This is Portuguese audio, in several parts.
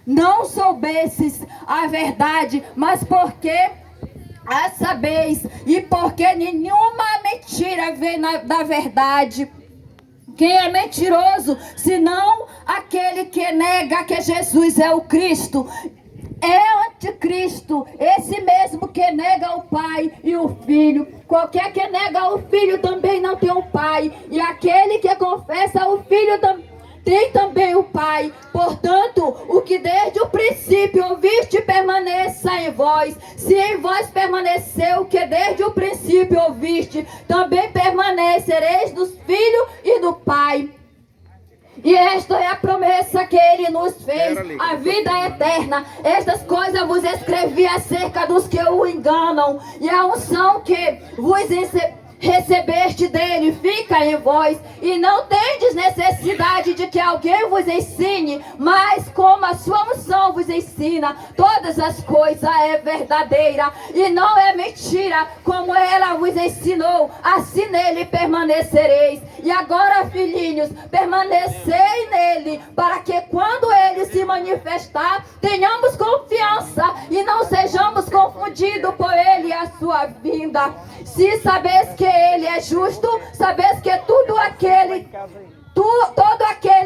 não soubesses a verdade, mas porque a sabeis, e porque nenhuma mentira vem da verdade. Quem é mentiroso, senão aquele que nega que Jesus é o Cristo? É o anticristo, esse mesmo que nega o Pai e o Filho. Qualquer que nega o Filho também não tem o Pai, e aquele que confessa o Filho tem também o Pai. Portanto, o que desde o princípio ouviste permaneça em vós. Se em vós permaneceu o que desde o princípio ouviste, também permanecereis do Filho e do Pai. E esta é a promessa que Ele nos fez, a vida eterna. Estas coisas vos escrevi acerca dos que o enganam, e a unção que vos recebeste dele fica em vós, e não tendes necessidade de que alguém vos ensine, mas como a sua unção vos ensina, todas as coisas é verdadeira, e não é mentira, como ela vos ensinou, assim nele permanecereis. E agora, filhinhos, permanecei nele, para que quando ele se manifestar, tenhamos confiança, e não sejamos confundidos por ele e a sua vinda. Se sabeis que ele é justo, sabeis que todo aquele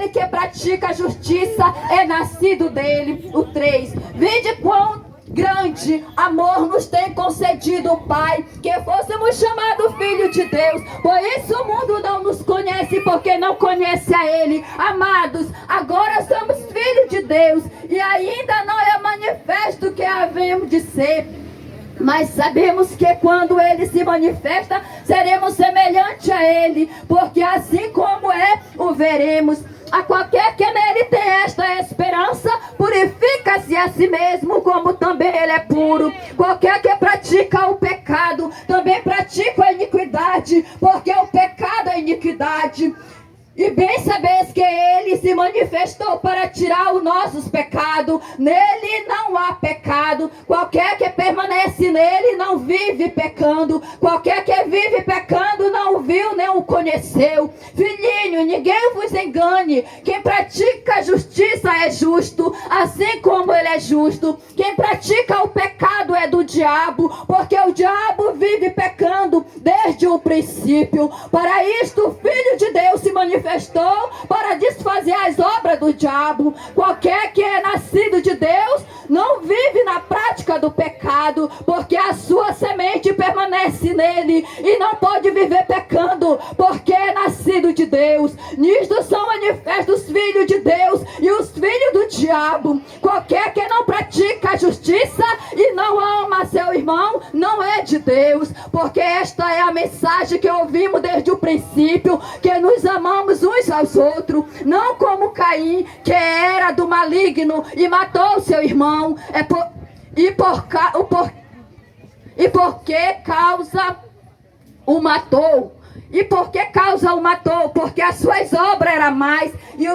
que pratica justiça é nascido dele. O 3. Vede quão grande amor nos tem concedido o Pai, que fôssemos chamados filho de Deus. Por isso o mundo não nos conhece, porque não conhece a Ele. Amados, agora somos filhos de Deus, e ainda não é manifesto o que havemos de ser. Mas sabemos que quando Ele se manifesta, seremos semelhantes a Ele, porque assim como é, o veremos. A qualquer que nele tem esta esperança, purifica-se a si mesmo, como também ele é puro. Qualquer que pratica o pecado, também pratica a iniquidade, porque o pecado é iniquidade. E bem sabeis que ele se manifestou para tirar os nossos pecados. Nele não há pecado. Qualquer que permanece nele não vive pecando. Qualquer que vive pecando não o viu nem o conheceu. Filhinho, ninguém vos engane. Quem pratica a justiça é justo, assim como ele é justo. Quem pratica o pecado é do diabo, porque o diabo vive pecando desde o princípio. Para isto o Filho de Deus se manifestou para desfazer as obras do diabo. Qualquer que é nascido de Deus não vive na prática do pecado, porque a sua semente permanece nele, e não pode viver pecando, porque é nascido de Deus. Nisto são manifestos os filhos de Deus e os filhos do diabo. Qualquer que não pratica a justiça e não ama seu irmão não é de Deus, porque esta é a mensagem que ouvimos desde o princípio, que nos amamos uns aos outros, não como Caim, que era do maligno e matou seu irmão. E por que causa o matou? E por que causa o matou? Porque as suas obras eram mais e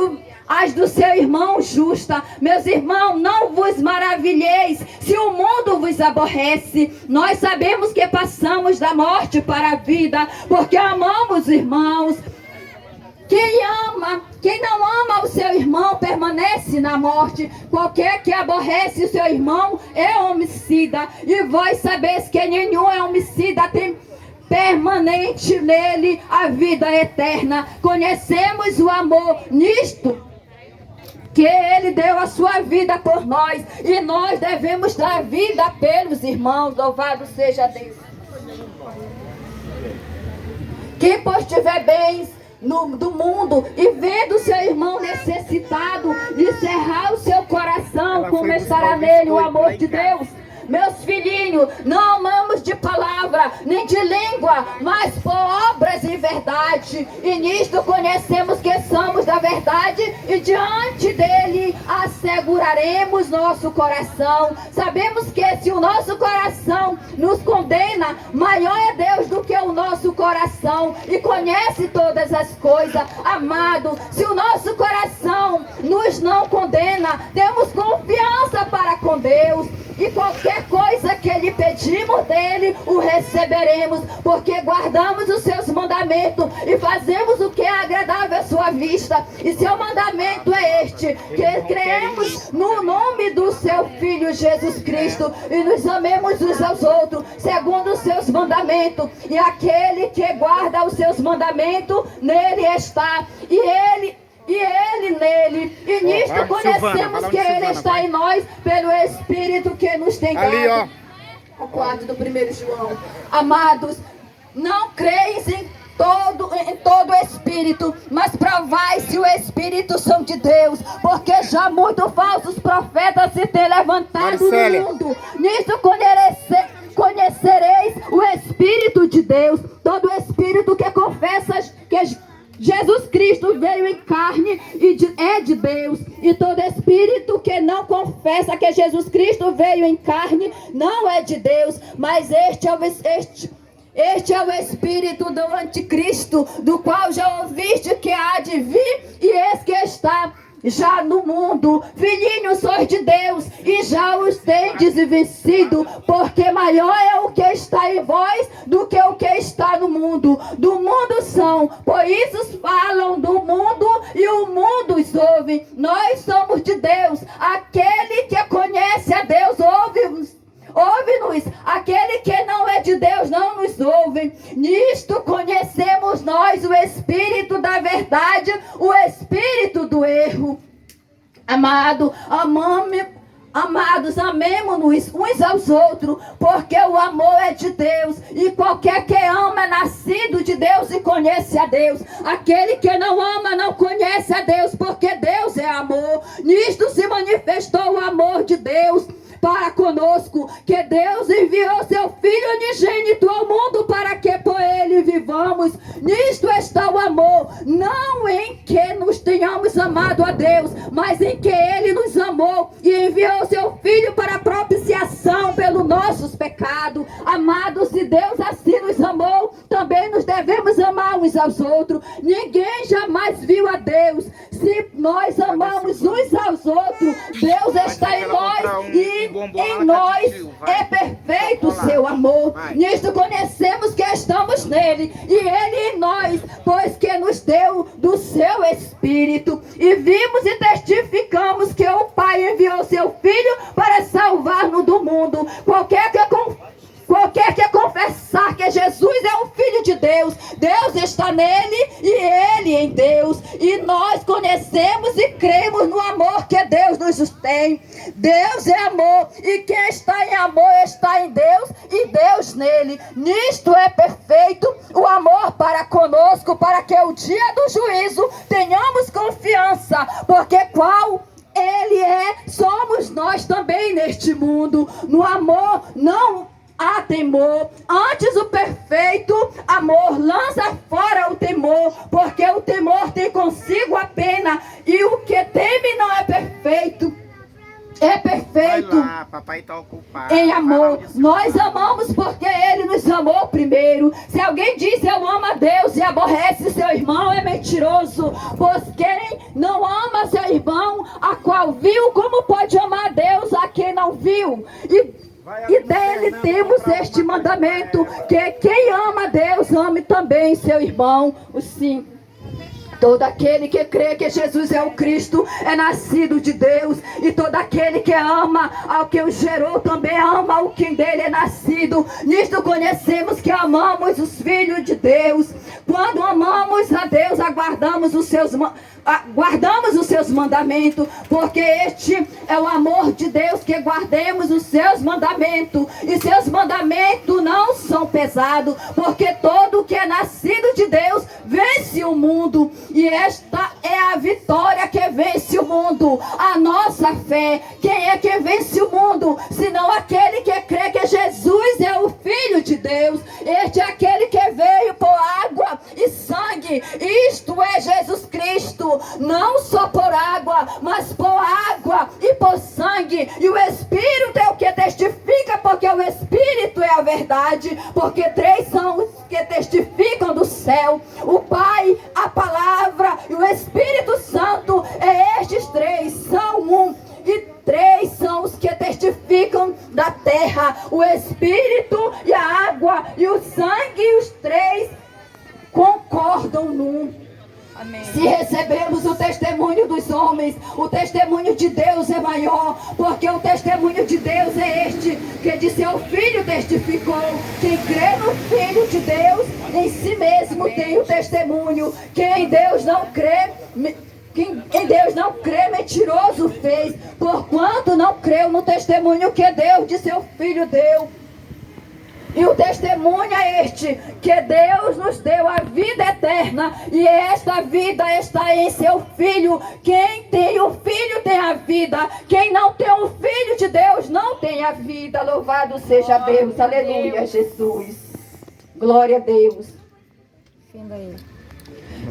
as do seu irmão justa. Meus irmãos, não vos maravilheis se o mundo vos aborrece. Nós sabemos que passamos da morte para a vida, porque amamos os irmãos. Quem não ama o seu irmão permanece na morte. Qualquer que aborrece o seu irmão é homicida. E vós sabeis que nenhum é homicida, tem permanente nele a vida eterna. Conhecemos o amor nisto, que ele deu a sua vida por nós, e nós devemos dar vida pelos irmãos. Louvado seja Deus. Quem pois tiver bens do mundo e vendo seu irmão necessitado, e cerrar o seu coração, como estará nele o amor de Deus? Meus filhinhos, não amamos de palavra, nem de língua, mas por obras e verdade. E nisto conhecemos que somos da verdade, e diante dele asseguraremos nosso coração. Sabemos que se o nosso coração nos condena, maior é Deus do que o nosso coração, e conhece todas as coisas. Amado, se o nosso coração nos não condena, temos confiança para com Deus. E qualquer coisa que lhe pedimos, Ele o receberemos, porque guardamos os seus mandamentos e fazemos o que é agradável à sua vista. E seu mandamento é este, que creemos no nome do seu Filho Jesus Cristo e nos amemos uns aos outros, segundo os seus mandamentos. E aquele que guarda os seus mandamentos, nele está, e ele nele, e nisto conhecemos que ele está em nós, pelo Espírito que nos tem dado. Ali, ó. O 4 do 1 João. Amados, não creis em todo espírito, mas provai se o Espírito são de Deus, porque já muitos falsos profetas se têm levantado no mundo. Nisto conhecereis o Espírito de Deus. Todo espírito que confessa que Jesus Cristo veio em carne é de Deus. E todo espírito que não confessa que Jesus Cristo veio em carne não é de Deus. Mas este é o espírito do anticristo, do qual já ouviste que há de vir, e eis que está já no mundo. Filhinhos, sois de Deus e já os tendes vencido, porque maior é o que está em vós do que o que está no mundo. Do mundo são, por isso falam do mundo e o mundo os ouve. Nós somos de Deus. Aquele que conhece a Deus ouve-nos. Aquele que não é de Deus não nos ouve. Nisto conhecemos nós o Espírito da verdade, o Espírito do erro. Amados, amemo-nos uns aos outros, porque o amor é de Deus, e qualquer que ama é nascido de Deus e conhece a Deus. Aquele que não ama não conhece a Deus, porque Deus é amor. Nisto se manifestou o amor de Deus para conosco, que Deus enviou seu Filho unigênito ao mundo para que por ele vivamos. Nisto está o amor, não em que nos tenhamos amado a Deus, mas em que ele nos amou e enviou seu Filho para propiciação pelos nossos pecados. Amados, se Deus assim nos amou, também nos devemos amar uns aos outros. Ninguém jamais viu a Deus. Se nós amamos uns aos outros, Deus está em nós e em nós é perfeito o seu amor. Nisto conhecemos que estamos nele e ele em nós, pois que nos deu do seu Espírito. E vimos e testificamos que o Pai enviou seu Filho para salvar-nos do mundo. Qualquer que confessar que Jesus é o Filho de Deus, Deus está nele e ele em Deus. E nós conhecemos e cremos no amor que Deus nos tem. Deus é amor, e quem está em amor está em Deus e Deus nele. Nisto é perfeito o amor para conosco, para que o dia do juízo tenhamos confiança, porque qual ele é, somos nós também neste mundo. No amor não há temor, antes o perfeito amor lança fora o temor, porque o temor tem consigo a pena, e o que teme não é perfeito. É perfeito lá, papai tá ocupado. Em amor. Nós amamos porque ele nos amou primeiro. Se alguém diz eu amo a Deus e aborrece seu irmão, é mentiroso. Pois quem não ama seu irmão, a qual viu, como pode amar a Deus a quem não viu? E dele temos este mandamento, que quem ama a Deus, ame também seu irmão. O 5. Todo aquele que crê que Jesus é o Cristo é nascido de Deus. E todo aquele que ama ao que o gerou também ama o que dele é nascido. Nisto conhecemos que amamos os filhos de Deus. Quando amamos a Deus, guardamos os seus mandamentos. Porque este é o amor de Deus, que guardemos os seus mandamentos. E seus mandamentos não são pesados, porque todo que é nascido de Deus vence o mundo. E esta é a vitória que vence o mundo, a nossa fé. Quem é que vence o mundo, senão aquele que crê que Jesus é o Filho de Deus? Este é aquele que veio por água e sangue. Isto é Jesus Cristo, não só por água, mas por água e por sangue. E o Espírito é o que testifica, porque o Espírito é a verdade. Porque três são os que testificam do céu: o Pai, a Palavra e o Espírito Santo. Estes três são um, e três são os que testificam da terra: o Espírito e de Deus é maior, porque o testemunho de Deus é este, que de seu Filho testificou. Quem crê no Filho de Deus, em si mesmo tem o testemunho. Quem em Deus não crê, mentiroso fez, porquanto não creu no testemunho que Deus de seu Filho deu. E o testemunho é este, que Deus nos deu a vida eterna, e esta vida está em seu Filho. Quem tem o Filho tem a vida, quem não tem o Filho de Deus não tem a vida. Louvado seja Deus, aleluia, Jesus. Glória a Deus.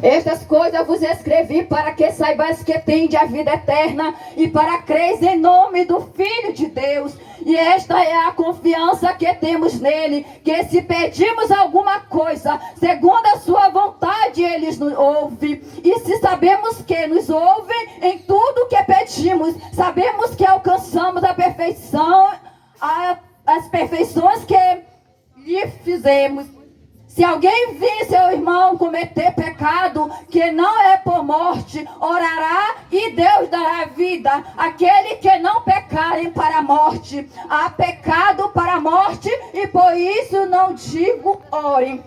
Estas coisas vos escrevi para que saibais que tendes a vida eterna e para creres em nome do Filho de Deus. E esta é a confiança que temos nele, que se pedimos alguma coisa segundo a sua vontade, ele nos ouve. E se sabemos que nos ouve em tudo que pedimos, sabemos que alcançamos a perfeição, as perfeições que lhe fizemos. Se alguém vir seu irmão cometer pecado que não é por morte, orará e Deus dará vida. Aquele que não pecarem para a morte, há pecado para a morte, e por isso não digo orem.